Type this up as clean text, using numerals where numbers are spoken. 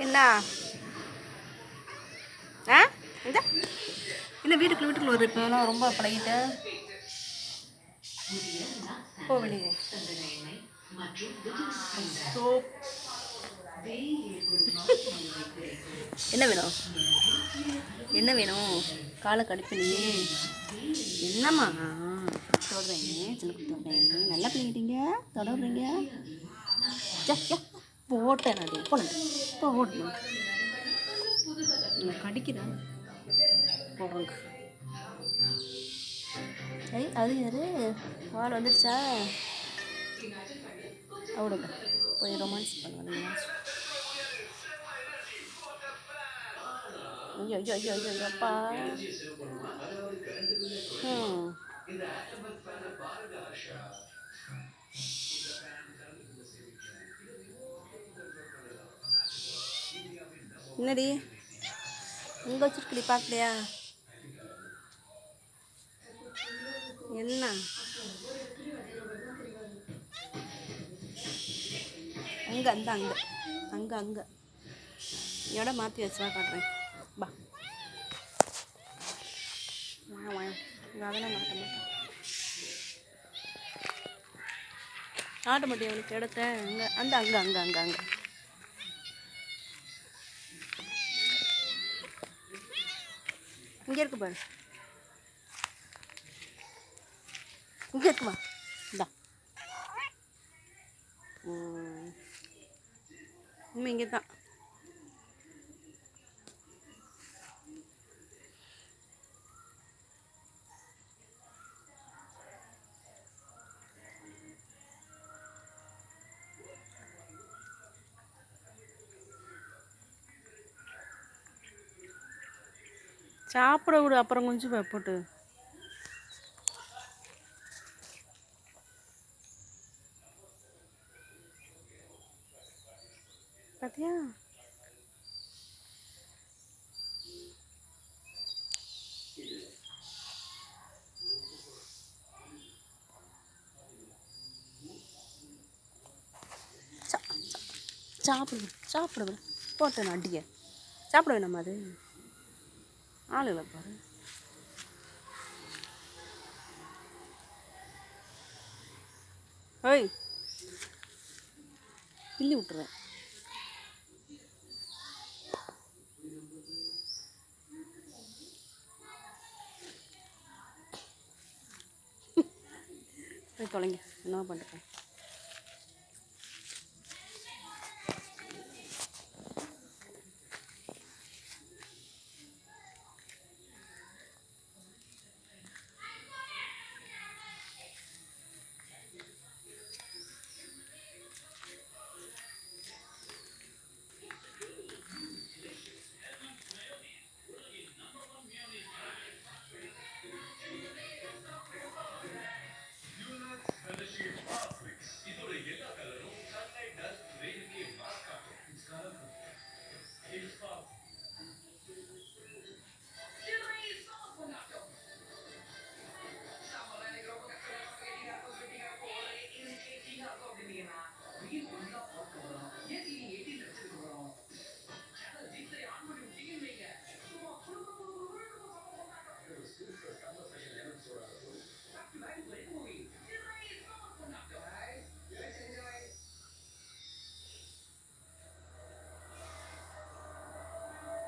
என்ன ஆ இந்த இல்லை வீட்டுக்குள்ள ஒரு இப்போலாம் ரொம்ப பழகிட்ட போ வெளியே சோப் என்ன வேணும் என்ன வேணும் காலை கடுப்பிலையே என்னம்மா தொடர்றீங்க சின்ன தொடர்றீங்க நல்லா பண்ணிக்கிட்டீங்க தொடர்றீங்க போட்டேன் நான் போனேன் இப்போ ஓட்டணும் கடிக்கிறேன் போடுறேங்க அது யாரு வால் வந்துடுச்சா அவ்வளோங்க போய் ரொமான்ஸ் பண்ணுவாங்க ஐயோ ஐயோ ஐயோ ஐயோ அப்பா என்னடி எங்கே வச்சிருக்கடி பார்க்கலையா என்ன அங்கே அந்த அங்கே அங்கே அங்கே இடம் மாற்றி வச்சா காட்டுறேன் பா அதெல்லாம் மாட்ட மாட்டேன் ஆட்ட மாட்டேன் அவனுக்கு இடத்த அங்கே அந்த அங்கே அங்கே அங்கே அங்கே இங்கே இருக்கு பாரு இங்கே இருக்குமா இந்தா உண்மை இங்கே தான் சாப்பிட விடு அப்புறம் கொஞ்சம் போட்டு பார்த்தியா சாப்பிடுங்க போட்டேன் அடிய சாப்பிட வேணாமா அது ஆளுகளை பாரு ஓய் கிள்ளி விட்டுருவேன் போய் தொலைங்க என்ன பண்ணுறேன்